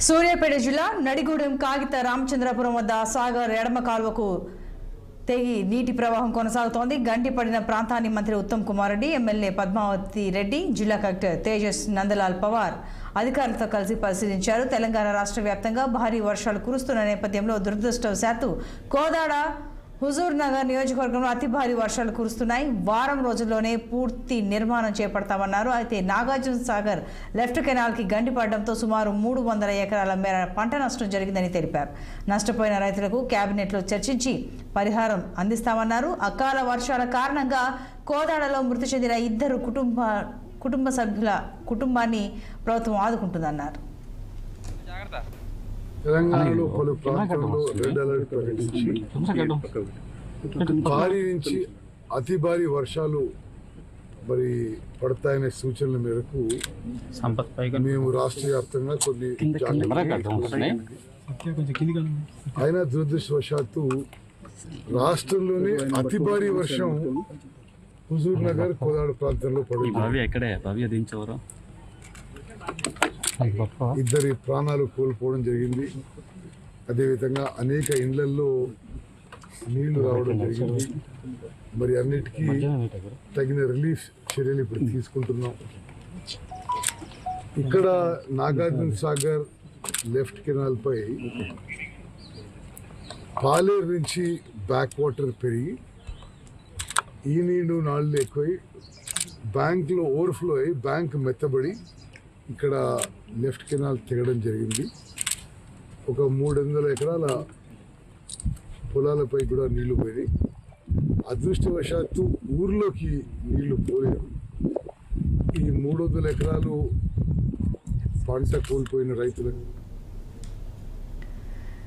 సూర్యాపేట జిల్లా నడిగూడెం కాగిత రామచంద్రపురం వద్ద సాగర్ ఎడమ కాలువకు తెగి నీటి ప్రవాహం కొనసాగుతోంది. గంటి పడిన ప్రాంతాన్ని మంత్రి ఉత్తమ్ కుమార్ రెడ్డి, ఎమ్మెల్యే పద్మావతి రెడ్డి, జిల్లా కలెక్టర్ తేజస్ నందలాల్ పవార్ అధికారులతో కలిసి పరిశీలించారు. తెలంగాణ రాష్ట్ర వ్యాప్తంగా భారీ వర్షాలు కురుస్తున్న నేపథ్యంలో దురదృష్టవశాత్తు కోదాడ, హుజూర్ నగర్ నియోజకవర్గంలో అతి భారీ వర్షాలు కురుస్తున్నాయి. వారం రోజుల్లోనే పూర్తి నిర్మాణం చేపడతామన్నారు. అయితే నాగార్జున సాగర్ లెఫ్ట్ కెనాల్కి గండి పడడంతో సుమారు 300 ఎకరాల మేర పంట నష్టం జరిగిందని తెలిపారు. నష్టపోయిన రైతులకు కేబినెట్లో చర్చించి పరిహారం అందిస్తామన్నారు. అకాల వర్షాల కారణంగా కోదాడలో మృతి చెందిన 2 కుటుంబ సభ్యుల కుటుంబాన్ని ప్రభుత్వం ఆదుకుంటుందన్నారు. తెలంగాణలో పలు ప్రాంతాల్లో రెడ్ అలర్ట్ ప్రకటించి భారీ నుంచి అతి భారీ వర్షాలు పడతాయనే సూచనల మేరకు మేము రాష్ట్ర వ్యాప్తంగా కొన్ని అయినా దురదృష్టవశాత్తు రాష్ట్రంలోనే అతి భారీ వర్షం హుజూర్ నగర్, కోదాడ ప్రాంతంలో పడింది. 2 ప్రాణాలు కోల్పోవడం జరిగింది. అదేవిధంగా అనేక ఇళ్లలో నీళ్లు రావడం జరిగింది. అన్నిటికీ తగిన రిలీఫ్ చర్యలు ఇప్పుడు తీసుకుంటున్నాం. ఇక్కడ నాగార్జున సాగర్ లెఫ్ట్ కెనాల్ పై పాలేరు నుంచి బ్యాక్ వాటర్ పెరిగి ఈ నీళ్లు నాళ్ళు ఎక్కువై బ్యాంక్లో ఓవర్ఫ్లో అయ్యి బ్యాంక్ మెత్తబడి ఇక్కడ లెఫ్ట్ కెనాల్ తెగడం జరిగింది. ఒక 300 ఎకరాల పొలాలపై కూడా నీళ్లు పోయి అదృష్టవశాత్తు ఊర్లోకి నీళ్లు పోలేదు. ఈ 300 ఎకరాలు పంట కోల్పోయిన రైతులకు